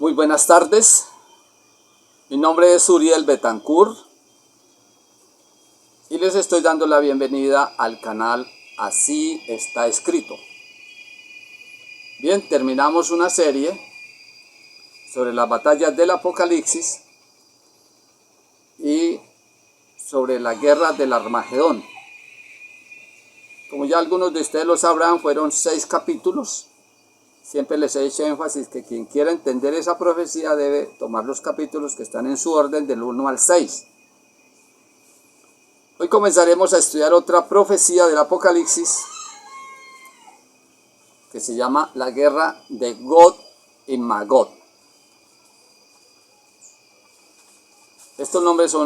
Muy buenas tardes, mi nombre es Uriel Betancourt y les estoy dando la bienvenida al canal Así está escrito. Bien, terminamos una serie sobre las batallas del Apocalipsis y sobre la guerra del Armagedón. Como ya algunos de ustedes lo sabrán, fueron 6 capítulos. Siempre les he hecho énfasis que quien quiera entender esa profecía debe tomar los capítulos que están en su orden del 1 al 6. Hoy comenzaremos a estudiar otra profecía del Apocalipsis que se llama la guerra de Gog y Magog. Estos nombres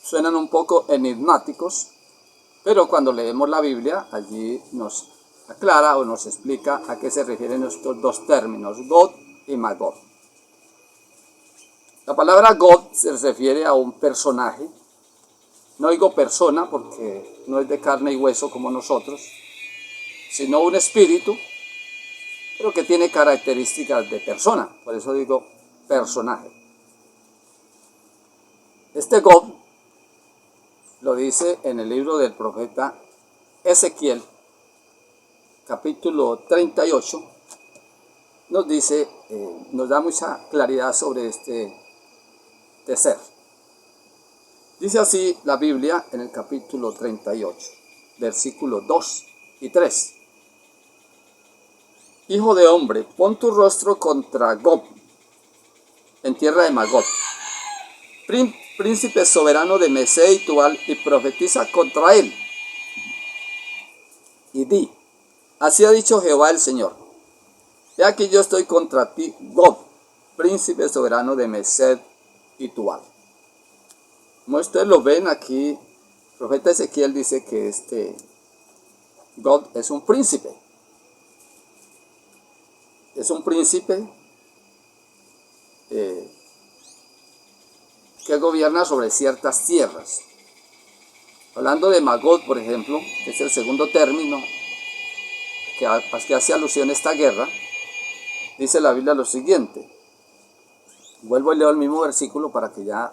suenan un poco enigmáticos, pero cuando leemos la Biblia, allí nos aclara o nos explica a qué se refieren estos dos términos, Gog y Magog. La palabra Gog se refiere a un personaje. No digo persona porque no es de carne y hueso como nosotros, sino un espíritu, pero que tiene características de persona. Por eso digo personaje. Este Gog lo dice en el libro del profeta Ezequiel, capítulo 38, nos dice, nos da mucha claridad sobre este ser. Dice así la Biblia en el capítulo 38, versículos 2 y 3. Hijo de hombre, pon tu rostro contra Gog, en tierra de Magog, príncipe soberano de Mesé y Tubal, y profetiza contra él. Y di, así ha dicho Jehová el Señor, he aquí yo estoy contra ti, Gog, príncipe soberano de Mesé y Tubal. Como ustedes lo ven aquí, el profeta Ezequiel dice que este Gog es un príncipe. Es un príncipe que gobierna sobre ciertas tierras. Hablando de Magog, por ejemplo, que es el segundo término que hace alusión a esta guerra, dice la Biblia lo siguiente. Vuelvo y leo el mismo versículo para que ya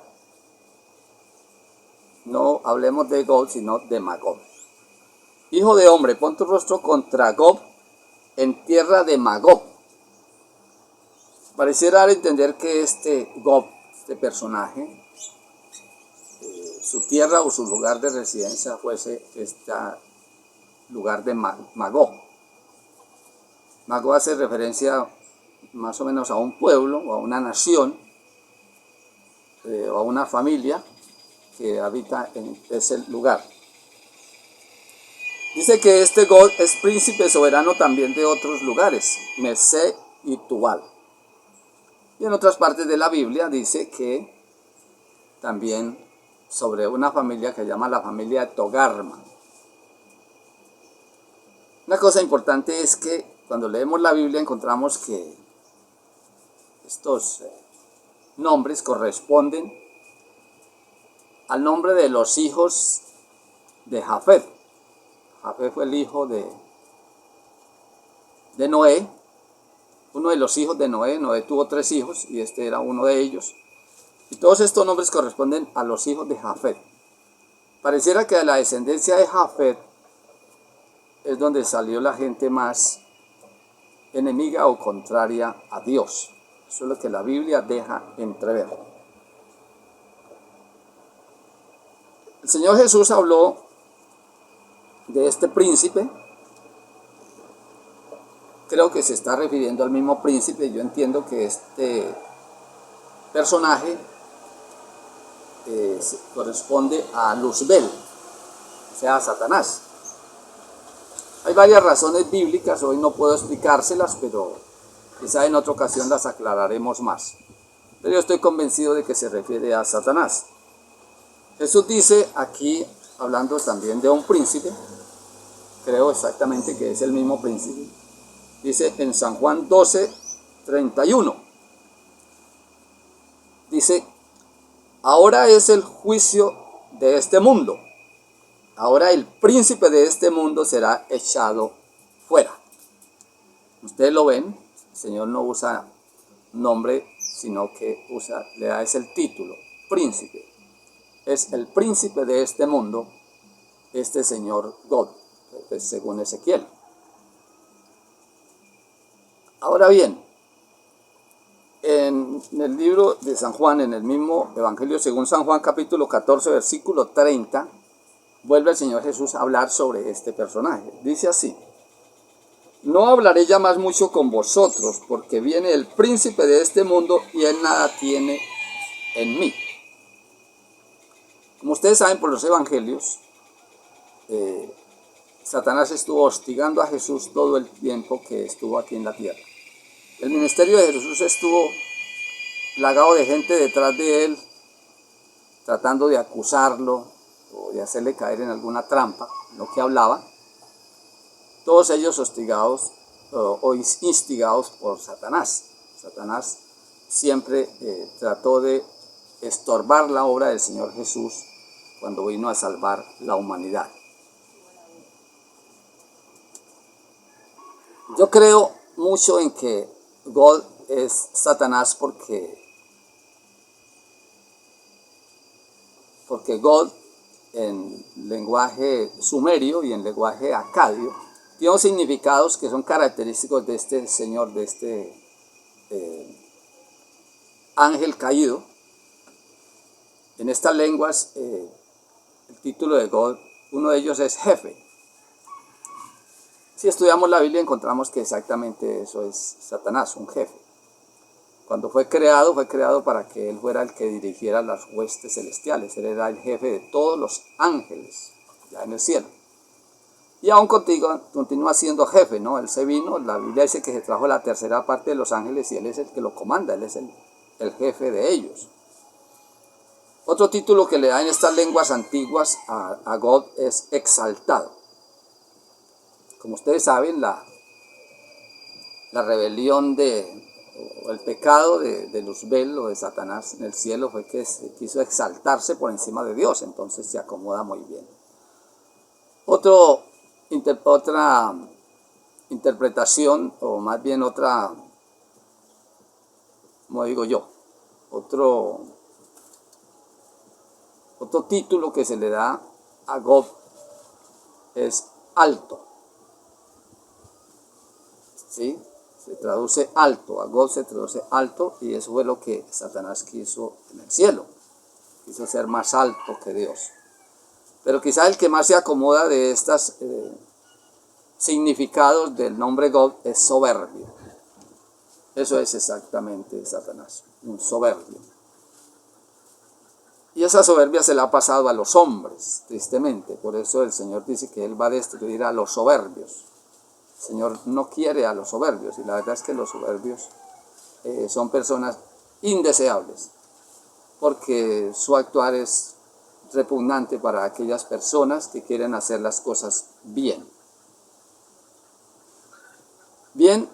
no hablemos de Gog, sino de Magog. Hijo de hombre, pon tu rostro contra Gog en tierra de Magog. Pareciera dar a entender que este Gog, este personaje, su tierra o su lugar de residencia fuese este lugar de Magog. Magog hace referencia más o menos a un pueblo o a una nación o a una familia que habita en ese lugar. Dice que este Gog es príncipe soberano también de otros lugares, Mesé y Tubal. Y en otras partes de la Biblia dice que también sobre una familia que se llama la familia de Togarma. Una cosa importante es que cuando leemos la Biblia encontramos que estos nombres corresponden al nombre de los hijos de Jafet. Jafet fue el hijo de Noé, uno de los hijos de Noé. Noé tuvo 3 hijos y este era uno de ellos. Y todos estos nombres corresponden a los hijos de Jafet. Pareciera que de la descendencia de Jafet es donde salió la gente más enemiga o contraria a Dios. Eso es lo que la Biblia deja entrever. El Señor Jesús habló de este príncipe. Creo que se está refiriendo al mismo príncipe. Yo entiendo que este personaje corresponde a Luzbel, o sea, a Satanás. Hay varias razones bíblicas, hoy no puedo explicárselas, pero quizá en otra ocasión las aclararemos más. Pero yo estoy convencido de que se refiere a Satanás. Jesús dice aquí, hablando también de un príncipe, creo exactamente que es el mismo príncipe, dice en San Juan 12:31, dice, ahora es el juicio de este mundo. Ahora el príncipe de este mundo será echado fuera. Ustedes lo ven, el Señor no usa nombre sino que le da el título, príncipe. Es el príncipe de este mundo, este señor God, pues, según Ezequiel. Ahora bien, en el libro de San Juan, en el mismo Evangelio según San Juan, capítulo 14, versículo 30, vuelve el Señor Jesús a hablar sobre este personaje. Dice así: no hablaré ya más mucho con vosotros, porque viene el príncipe de este mundo y él nada tiene en mí. Como ustedes saben por los evangelios, Satanás estuvo hostigando a Jesús todo el tiempo que estuvo aquí en la tierra. El ministerio de Jesús estuvo plagado de gente detrás de él, tratando de acusarlo o de hacerle caer en alguna trampa, lo que hablaba. Todos ellos hostigados o instigados por Satanás. Satanás siempre trató de estorbar la obra del Señor Jesús cuando vino a salvar la humanidad. Yo creo mucho en que God es Satanás porque God en lenguaje sumerio y en lenguaje acadio tiene unos significados que son característicos de este señor, de este ángel caído. En estas lenguas el título de God, uno de ellos es jefe. Si estudiamos la Biblia encontramos que exactamente eso es Satanás, un jefe. Cuando fue creado para que él fuera el que dirigiera las huestes celestiales. Él era el jefe de todos los ángeles, ya en el cielo. Y aún continúa siendo jefe, ¿no? Él se vino, la Biblia dice que se trajo la tercera parte de los ángeles y él es el que lo comanda, él es el jefe de ellos. Otro título que le da en estas lenguas antiguas a God es exaltado. Como ustedes saben, la rebelión el pecado de Luzbel o de Satanás en el cielo fue que se quiso exaltarse por encima de Dios, entonces se acomoda muy bien. Otra interpretación, o más bien otro título que se le da a God es alto. ¿Sí? Se traduce alto, a God se traduce alto, y eso fue lo que Satanás quiso en el cielo. Quiso ser más alto que Dios. Pero quizá el que más se acomoda de estos significados del nombre God es soberbio. Eso es exactamente Satanás, un soberbio. Y esa soberbia se la ha pasado a los hombres, tristemente. Por eso el Señor dice que Él va a destruir a los soberbios. El Señor no quiere a los soberbios, y la verdad es que los soberbios son personas indeseables, porque su actuar es repugnante para aquellas personas que quieren hacer las cosas bien. Bien,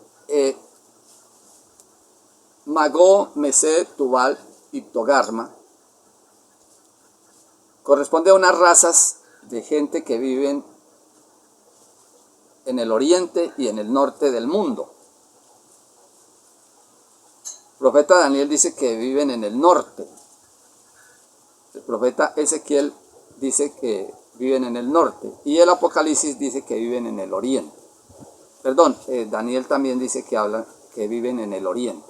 Magó, Mesed, Tubal y Togarma corresponde a unas razas de gente que viven en el oriente y en el norte del mundo. El profeta Daniel dice que viven en el norte. El profeta Ezequiel dice que viven en el norte. Y el Apocalipsis dice que viven en el oriente. Daniel también dice que viven en el oriente.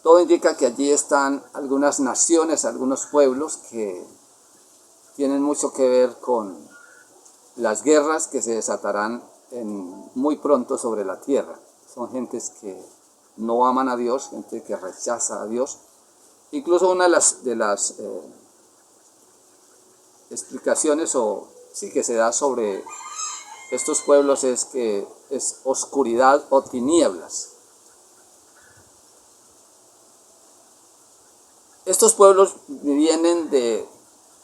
Todo indica que allí están algunas naciones, algunos pueblos que tienen mucho que ver con las guerras que se desatarán muy pronto sobre la tierra. Son gentes que no aman a Dios, gente que rechaza a Dios. Incluso una de las explicaciones que se da sobre estos pueblos es que es oscuridad o tinieblas. Estos pueblos vienen de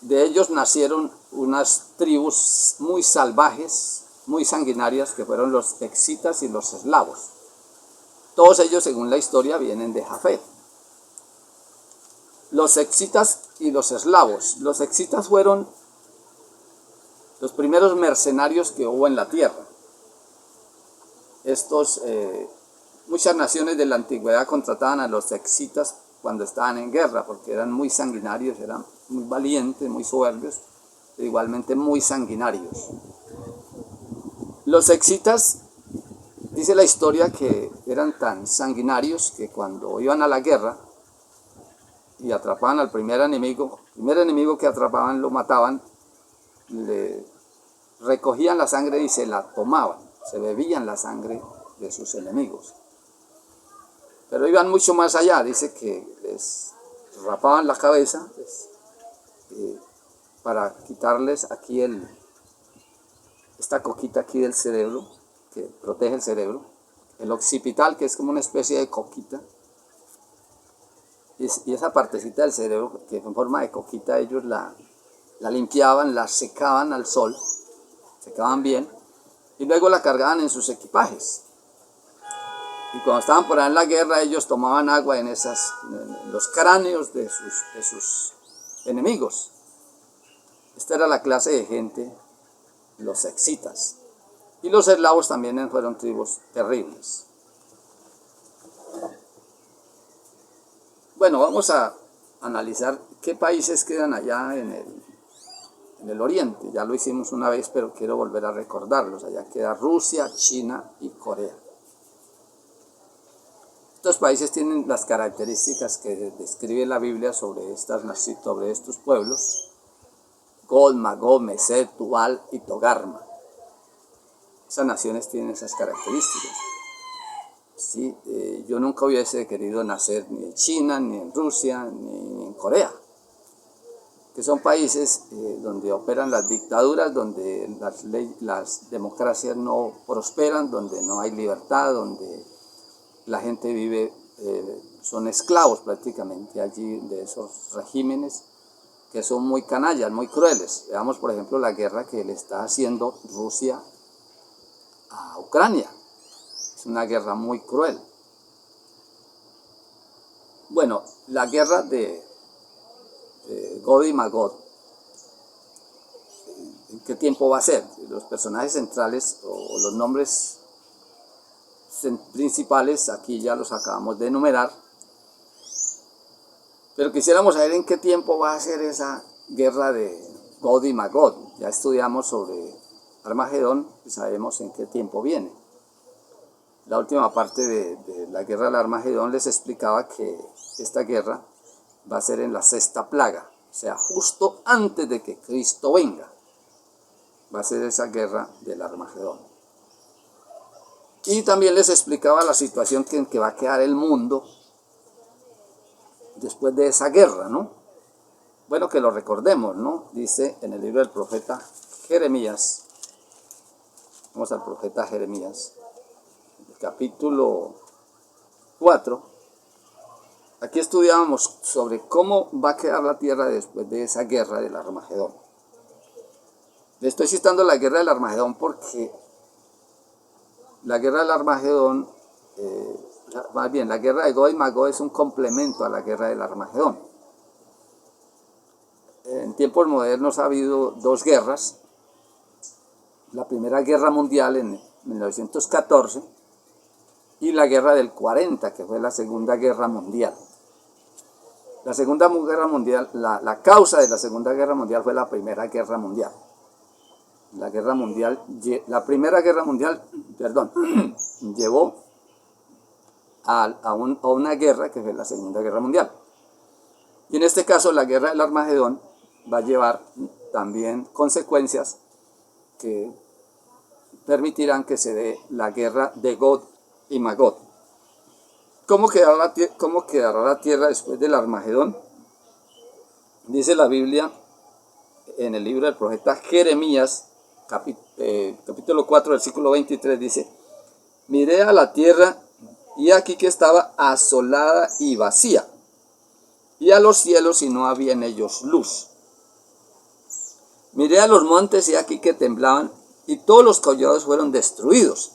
ellos nacieron unas tribus muy salvajes, muy sanguinarias, que fueron los excitas y los eslavos. Todos ellos, según la historia, vienen de Jafet. Los excitas y los eslavos. Los excitas fueron los primeros mercenarios que hubo en la tierra. Estos muchas naciones de la antigüedad contrataban a los excitas cuando estaban en guerra, porque eran muy sanguinarios, eran muy valientes, muy soberbios, e igualmente muy sanguinarios. Los excitas, dice la historia, que eran tan sanguinarios que cuando iban a la guerra y atrapaban al primer enemigo que atrapaban lo mataban, le recogían la sangre y se la tomaban, se bebían la sangre de sus enemigos. Pero iban mucho más allá, dice que les rapaban la cabeza para quitarles aquí esta coquita aquí del cerebro, que protege el cerebro, el occipital, que es como una especie de coquita, y esa partecita del cerebro, que en forma de coquita, ellos la limpiaban, la secaban al sol, secaban bien, y luego la cargaban en sus equipajes. Y cuando estaban por ahí en la guerra, ellos tomaban agua en los cráneos de sus enemigos. Esta era la clase de gente, los excitas. Y los eslavos también fueron tribus terribles. Bueno, vamos a analizar qué países quedan allá en el oriente. Ya lo hicimos una vez, pero quiero volver a recordarlos. Allá queda Rusia, China y Corea. Estos países tienen las características que describe la Biblia sobre estos pueblos: Gog, Magog, Mesed, Tubal y Togarma. Esas naciones tienen esas características. Sí, yo nunca hubiese querido nacer ni en China, ni en Rusia, ni en Corea, que son países donde operan las dictaduras, donde las democracias no prosperan, donde no hay libertad, donde la gente vive, son esclavos prácticamente allí de esos regímenes que son muy canallas, muy crueles. Veamos, por ejemplo, la guerra que le está haciendo Rusia a Ucrania. Es una guerra muy cruel. Bueno, la guerra de Gog y Magog, ¿en qué tiempo va a ser? Los personajes centrales o los nombres principales aquí ya los acabamos de enumerar, pero quisiéramos saber en qué tiempo va a ser esa guerra de Gog y Magog. Ya estudiamos sobre Armagedón y sabemos en qué tiempo viene. La última parte de la guerra del Armagedón les explicaba que esta guerra va a ser en la sexta plaga, o sea, justo antes de que Cristo venga, va a ser esa guerra del Armagedón. Y también les explicaba la situación en que va a quedar el mundo después de esa guerra, ¿no? Bueno, que lo recordemos, ¿no? Dice en el libro del profeta Jeremías, vamos al profeta Jeremías, capítulo 4, aquí estudiábamos sobre cómo va a quedar la tierra después de esa guerra del Armagedón. Le estoy citando la guerra del Armagedón porque la guerra del Armagedón, más bien la guerra de Gog y Magog es un complemento a la guerra del Armagedón. En tiempos modernos ha habido dos guerras. La Primera Guerra Mundial en 1914 y la guerra del 40, que fue la Segunda Guerra Mundial. La Segunda Guerra Mundial, la causa de la Segunda Guerra Mundial fue la Primera Guerra Mundial. La Primera Guerra Mundial, llevó a una guerra que fue la Segunda Guerra Mundial. Y en este caso la guerra del Armagedón va a llevar también consecuencias que permitirán que se dé la guerra de Gog y Magog. ¿Cómo quedará la tierra después del Armagedón? Dice la Biblia en el libro del profeta Jeremías, capítulo 4, versículo 23, dice: miré a la tierra y aquí que estaba asolada y vacía, y a los cielos y no había en ellos luz. Miré a los montes y aquí que temblaban, y todos los collados fueron destruidos.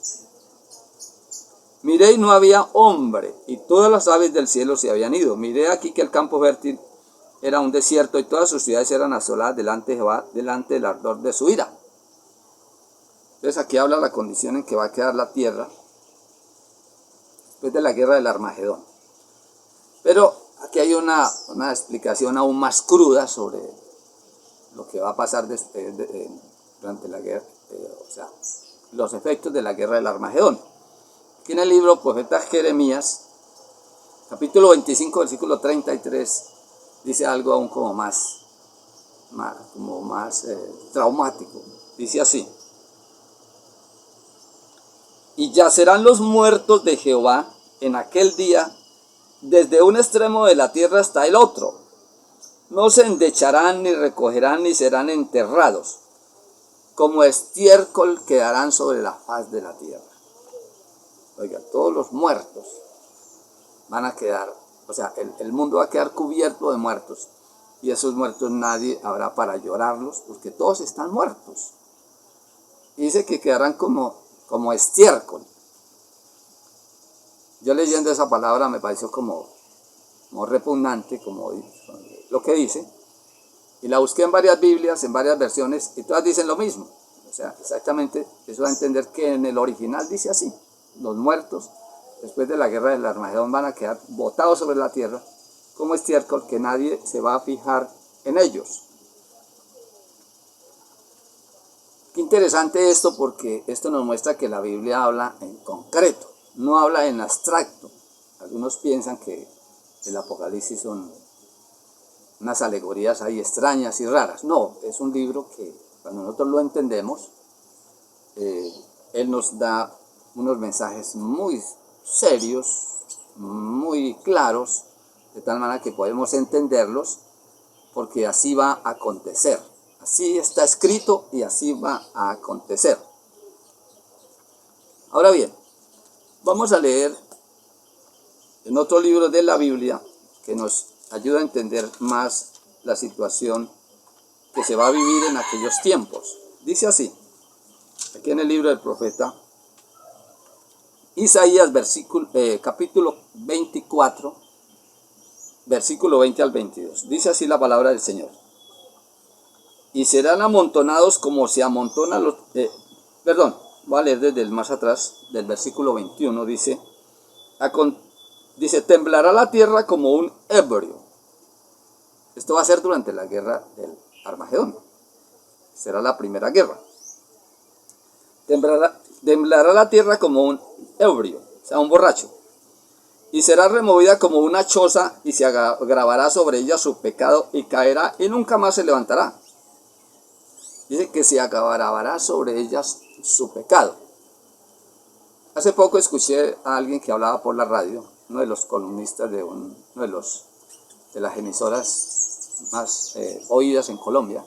Miré y no había hombre, y todas las aves del cielo se habían ido. Miré aquí que el campo fértil era un desierto, y todas sus ciudades eran asoladas delante de Jehová, delante del ardor de su ira. Entonces aquí habla la condición en que va a quedar la tierra después de la guerra del Armagedón. Pero aquí hay una explicación aún más cruda sobre lo que va a pasar durante la guerra, o sea, los efectos de la guerra del Armagedón. Aquí en el libro Profeta Jeremías, capítulo 25, versículo 33, dice algo aún como más traumático. Dice así: y yacerán los muertos de Jehová en aquel día, desde un extremo de la tierra hasta el otro. No se endecharán, ni recogerán, ni serán enterrados. Como estiércol quedarán sobre la faz de la tierra. Oiga, todos los muertos van a quedar, o sea, el mundo va a quedar cubierto de muertos. Y esos muertos nadie habrá para llorarlos, porque todos están muertos. Y dice que quedarán como estiércol. Yo leyendo esa palabra me pareció como repugnante, como lo que dice. Y la busqué en varias Biblias, en varias versiones, y todas dicen lo mismo. O sea, exactamente, eso va a entender que en el original dice así: los muertos, después de la guerra del Armagedón, van a quedar botados sobre la tierra como estiércol, que nadie se va a fijar en ellos. Qué interesante esto, porque esto nos muestra que la Biblia habla en concreto, no habla en abstracto. Algunos piensan que el Apocalipsis son unas alegorías ahí extrañas y raras. No, es un libro que cuando nosotros lo entendemos, él nos da unos mensajes muy serios, muy claros, de tal manera que podemos entenderlos, porque así va a acontecer. Así está escrito y así va a acontecer. Ahora bien, vamos a leer en otro libro de la Biblia que nos ayuda a entender más la situación que se va a vivir en aquellos tiempos. Dice así, aquí en el libro del profeta Isaías, capítulo 24, versículo 20 al 22. Dice así la palabra del Señor: y serán amontonados como se amontonan los... voy a leer desde el más atrás, del versículo 21, dice, temblará la tierra como un ebrio. Esto va a ser durante la guerra del Armagedón. Será la primera guerra. Temblará la tierra como un ebrio, o sea, un borracho. Y será removida como una choza, y se agravará sobre ella su pecado, y caerá y nunca más se levantará. Dice que se agravará sobre ellas su pecado. Hace poco escuché a alguien que hablaba por la radio, uno de los columnistas de de las emisoras más oídas en Colombia,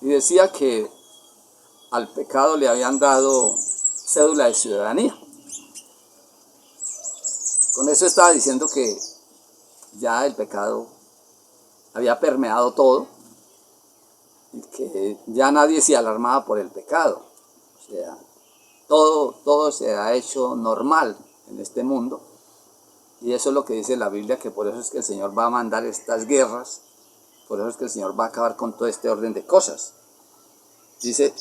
y decía que al pecado le habían dado cédula de ciudadanía. Con eso estaba diciendo que ya el pecado había permeado todo, y que ya nadie se alarmaba por el pecado. O sea, todo se ha hecho normal en este mundo, y eso es lo que dice la Biblia, que por eso es que el Señor va a mandar estas guerras, por eso es que el Señor va a acabar con todo este orden de cosas. Dice,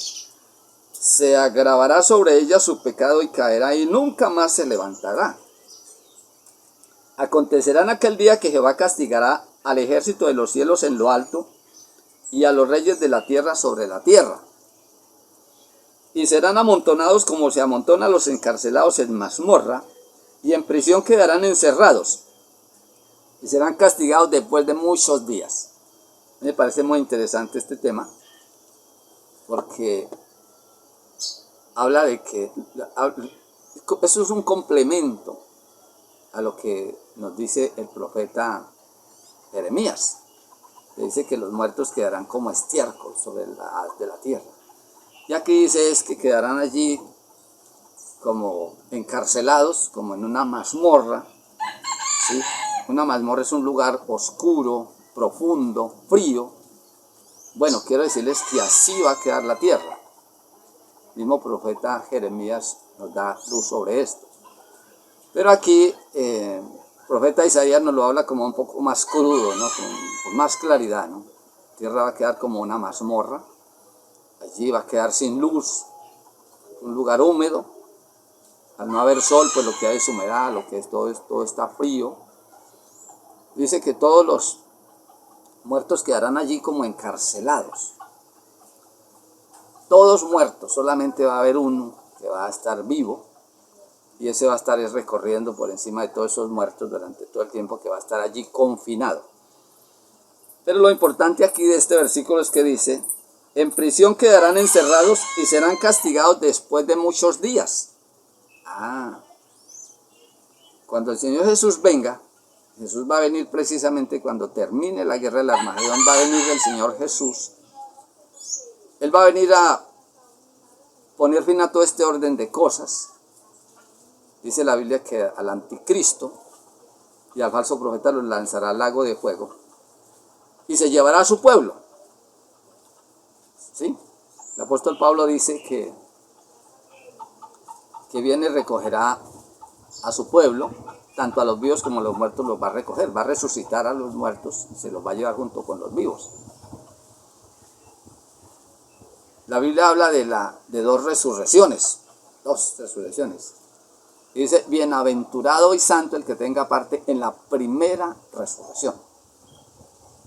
se agravará sobre ella su pecado y caerá y nunca más se levantará. Acontecerá en aquel día que Jehová castigará al ejército de los cielos en lo alto y a los reyes de la tierra sobre la tierra. Y serán amontonados como se amontonan los encarcelados en mazmorra, y en prisión quedarán encerrados, y serán castigados después de muchos días. Me parece muy interesante este tema, porque habla de que eso es un complemento a lo que nos dice el profeta Jeremías. Que dice que los muertos quedarán como estiércol sobre la haz de la tierra. Y aquí dice es que quedarán allí como encarcelados, como en una mazmorra, ¿sí? Una mazmorra es un lugar oscuro, profundo, frío. Bueno, quiero decirles que así va a quedar la tierra. El mismo profeta Jeremías nos da luz sobre esto. Pero aquí el profeta Isaías nos lo habla como un poco más crudo, ¿no? Con más claridad, ¿no? La tierra va a quedar como una mazmorra. Allí va a quedar sin luz, un lugar húmedo, al no haber sol, pues lo que hay es humedad, lo que es todo está frío. Dice que todos los muertos quedarán allí como encarcelados. Todos muertos, solamente va a haber uno que va a estar vivo, y ese va a estar recorriendo por encima de todos esos muertos durante todo el tiempo que va a estar allí confinado. Pero lo importante aquí de este versículo es que dice: en prisión quedarán encerrados y serán castigados después de muchos días. Cuando el Señor Jesús venga, Jesús va a venir precisamente cuando termine la guerra del Armagedón, va a venir el Señor Jesús. Él va a venir a poner fin a todo este orden de cosas. Dice la Biblia que al anticristo y al falso profeta los lanzará al lago de fuego y se llevará a su pueblo. ¿Sí? El apóstol Pablo dice que viene y recogerá a su pueblo, tanto a los vivos como a los muertos los va a recoger, va a resucitar a los muertos, se los va a llevar junto con los vivos. La Biblia habla de dos resurrecciones. Y dice: bienaventurado y santo el que tenga parte en la primera resurrección.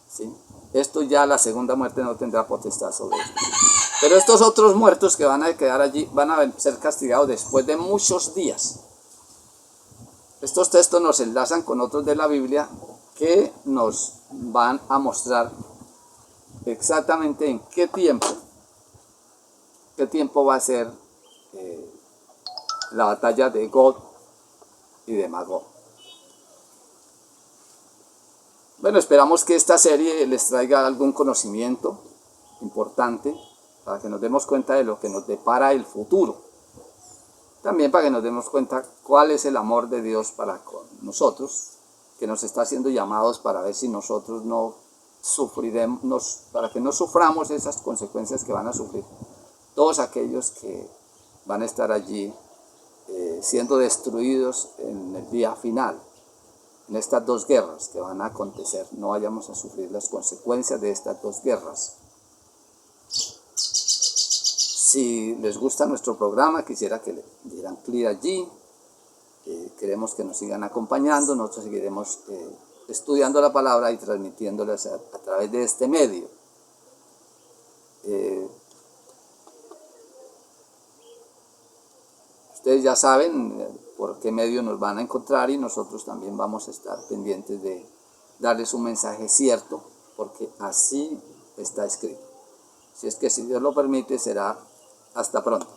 ¿Sí? Esto ya la segunda muerte no tendrá potestad sobre esto. Pero estos otros muertos que van a quedar allí van a ser castigados después de muchos días. Estos textos nos enlazan con otros de la Biblia que nos van a mostrar exactamente en qué tiempo va a ser la batalla de Gog y de Magog. Bueno, esperamos que esta serie les traiga algún conocimiento importante para que nos demos cuenta de lo que nos depara el futuro. También para que nos demos cuenta cuál es el amor de Dios para con nosotros, que nos está haciendo llamados para ver si nosotros no sufriremos, para que no suframos esas consecuencias que van a sufrir todos aquellos que van a estar allí siendo destruidos en el día final, en estas dos guerras que van a acontecer. No vayamos a sufrir las consecuencias de estas dos guerras. Si les gusta nuestro programa, quisiera que le dieran clic allí. Queremos que nos sigan acompañando. Nosotros seguiremos estudiando la palabra y transmitiéndolas a través de este medio. Ustedes ya saben por qué medio nos van a encontrar, y nosotros también vamos a estar pendientes de darles un mensaje cierto, porque así está escrito. Si es que, si Dios lo permite, será hasta pronto.